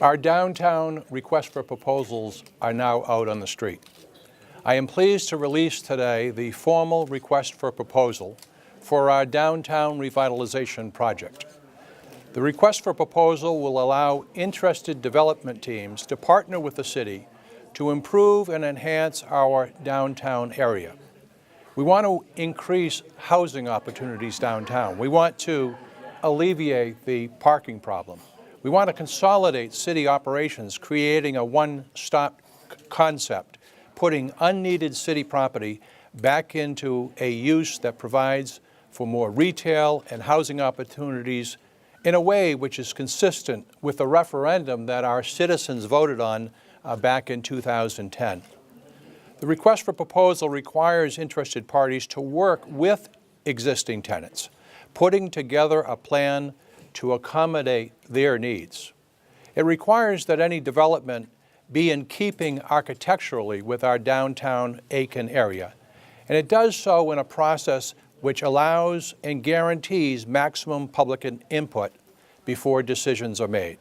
Our downtown requests for proposals are now out on the street. I am pleased to release today the formal request for proposal for our Downtown Revitalization Project. The request for proposal will allow interested development teams to partner with the city to improve and enhance our downtown area. We want to increase housing opportunities downtown. We want to alleviate the parking problem. We want to consolidate city operations, creating a one-stop concept, putting unneeded city property back into a use that provides for more retail and housing opportunities in a way which is consistent with the referendum that our citizens voted on back in 2010. The request for proposal requires interested parties to work with existing tenants, putting together a plan to accommodate their needs. It requires that any development be in keeping architecturally with our downtown Aiken area, and it does so in a process which allows and guarantees maximum public input before decisions are made.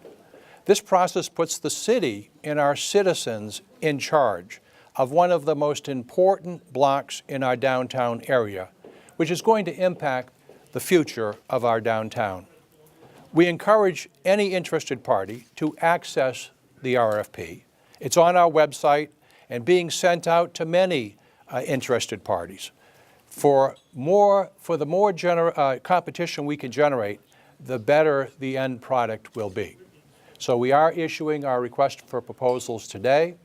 This process puts the city and our citizens in charge of one of the most important blocks in our downtown area, which is going to impact the future of our downtown. We encourage any interested party to access the RFP. It's on our website and being sent out to many interested parties. For the more competition we can generate, the better the end product will be. So we are issuing our request for proposals today.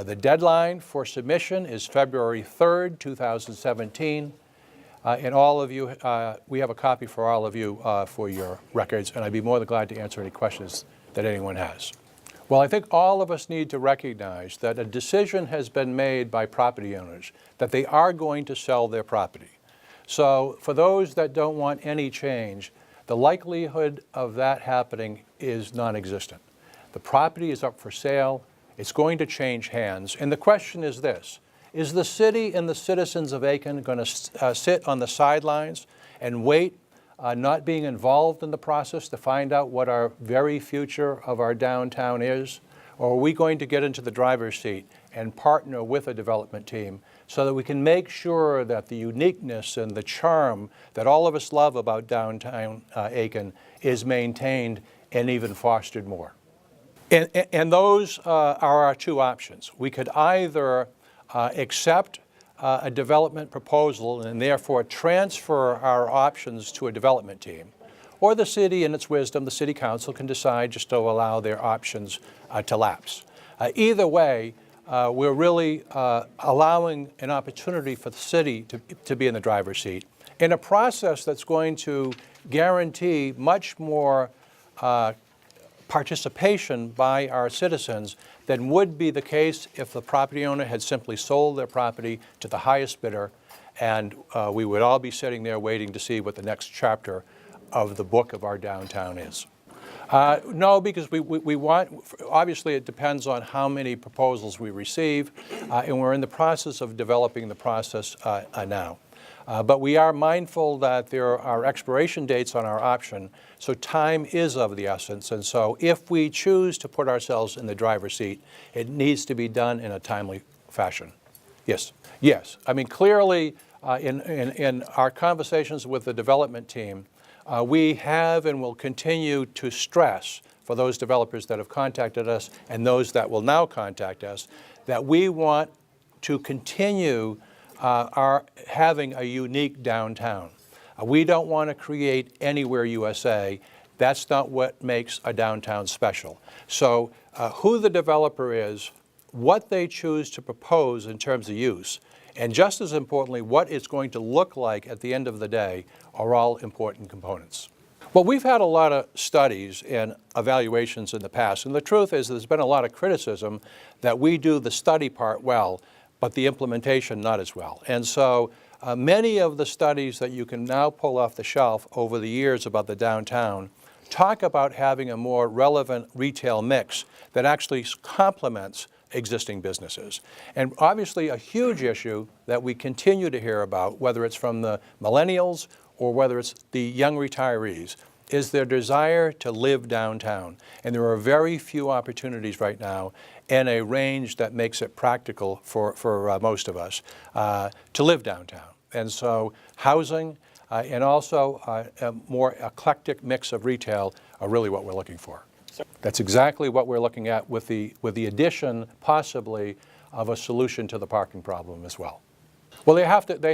The deadline for submission is February 3rd, 2017. And all of you, we have a copy for all of you for your records, and I'd be more than glad to answer any questions that anyone has. Well, I think all of us need to recognize that a decision has been made by property owners that they are going to sell their property. So for those that don't want any change, the likelihood of that happening is non-existent. The property is up for sale. It's going to change hands. And the question is this: is the city and the citizens of Aiken going to sit on the sidelines and wait, not being involved in the process to find out what our very future of our downtown is? Or are we going to get into the driver's seat and partner with a development team so that we can make sure that the uniqueness and the charm that all of us love about downtown Aiken is maintained and even fostered more? And those are our two options. We could either accept a development proposal and therefore transfer our options to a development team, or the city, in its wisdom, the city council can decide just to allow their options to lapse. Either way, we're really allowing an opportunity for the city to be in the driver's seat in a process that's going to guarantee much more participation by our citizens than would be the case if the property owner had simply sold their property to the highest bidder, and we would all be sitting there waiting to see what the next chapter of the book of our downtown is. No, because we want, obviously it depends on how many proposals we receive, and we're in the process of developing the process now. But we are mindful that there are expiration dates on our option, so time is of the essence. And so if we choose to put ourselves in the driver's seat, it needs to be done in a timely fashion. Yes. Yes. I mean, clearly, in our conversations with the development team, we have and will continue to stress for those developers that have contacted us and those that will now contact us that we want to continue having a unique downtown. We don't want to create Anywhere USA. That's not what makes a downtown special. So who the developer is, what they choose to propose in terms of use, and just as importantly, what it's going to look like at the end of the day are all important components. Well, we've had a lot of studies and evaluations in the past, and the truth is there's been a lot of criticism that we do the study part well, but the implementation not as well. And so many of the studies that you can now pull off the shelf over the years about the downtown talk about having a more relevant retail mix that actually complements existing businesses. And obviously a huge issue that we continue to hear about, whether it's from the millennials or whether it's the young retirees, is their desire to live downtown. And there are very few opportunities right now in a range that makes it practical for most of us to live downtown. And so housing and also a more eclectic mix of retail are really what we're looking for. That's exactly what we're looking at with the addition, possibly, of a solution to the parking problem as well. Well, they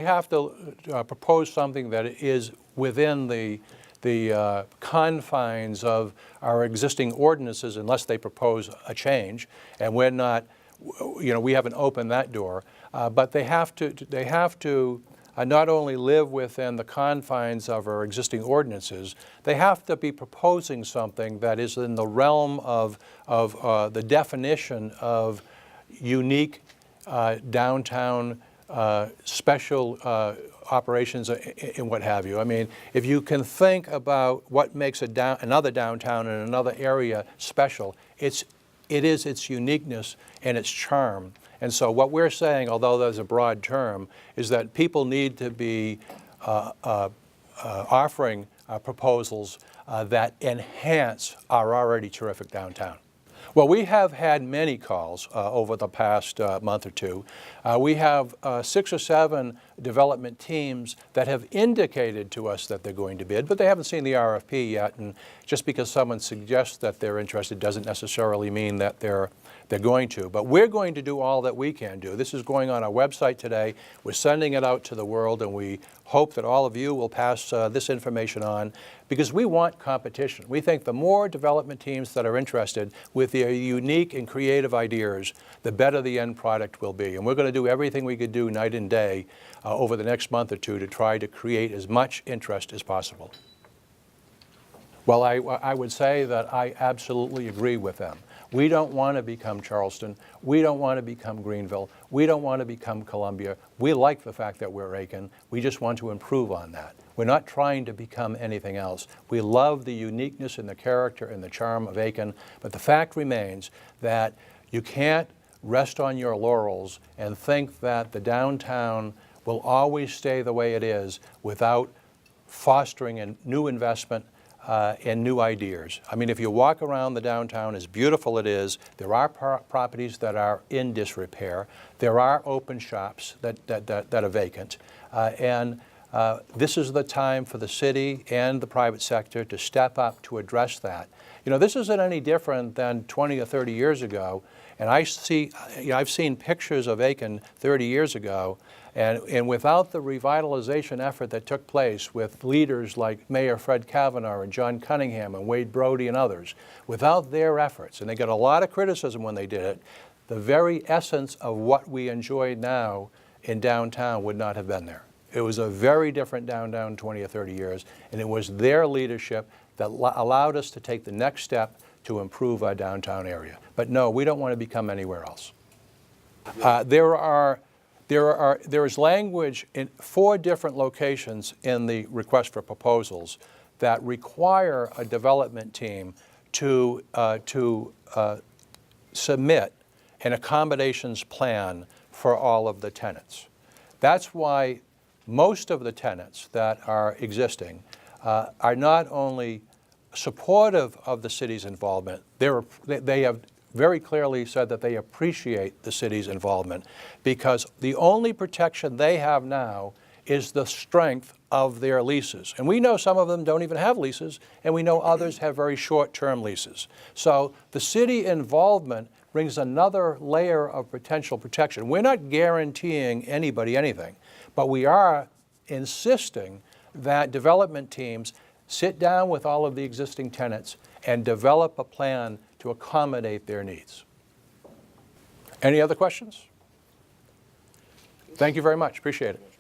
have to propose something that is within the confines of our existing ordinances, unless they propose a change, and we're not, we haven't opened that door. But they have to not only live within the confines of our existing ordinances, they have to be proposing something that is in the realm of the definition of unique downtown special operations and what have you. I mean, if you can think about what makes another downtown in another area special, it is its uniqueness and its charm. And so what we're saying, although there's a broad term, is that people need to be offering proposals that enhance our already terrific downtown. Well, we have had many calls over the past month or two. We have 6 or 7 development teams that have indicated to us that they're going to bid, but they haven't seen the RFP yet. And just because someone suggests that they're interested doesn't necessarily mean that they're going to. But we're going to do all that we can do. This is going on our website today. We're sending it out to the world, and we hope that all of you will pass this information on, because we want competition. We think the more development teams that are interested with their unique and creative ideas, the better the end product will be. And we're going to do everything we could do night and day over the next month or two to try to create as much interest as possible. Well, I would say that I absolutely agree with them. We don't want to become Charleston. We don't want to become Greenville. We don't want to become Columbia. We like the fact that we're Aiken. We just want to improve on that. We're not trying to become anything else. We love the uniqueness and the character and the charm of Aiken, but the fact remains that you can't rest on your laurels and think that the downtown will always stay the way it is without fostering a new investment and new ideas. I mean, if you walk around the downtown, as beautiful it is, there are properties that are in disrepair. There are open shops that are vacant. This is the time for the city and the private sector to step up to address that. This isn't any different than 20 or 30 years ago. And I've seen pictures of Aiken 30 years ago, and without the revitalization effort that took place with leaders like Mayor Fred Kavanaugh and John Cunningham and Wade Brody and others, without their efforts, and they got a lot of criticism when they did it, the very essence of what we enjoy now in downtown would not have been there. It was a very different downtown 20 or 30 years, and it was their leadership that allowed us to take the next step to improve our downtown area. But no, we don't want to become anywhere else. There is language in 4 different locations in the request for proposals that require a development team to submit an accommodations plan for all of the tenants. That's why most of the tenants that are existing are not only supportive of the city's involvement, they have very clearly said that they appreciate the city's involvement, because the only protection they have now is the strength of their leases. And we know some of them don't even have leases, and we know others have very short-term leases. So the city involvement brings another layer of potential protection. We're not guaranteeing anybody anything, but we are insisting that development teams sit down with all of the existing tenants and develop a plan to accommodate their needs. Any other questions? Thank you very much. Appreciate it.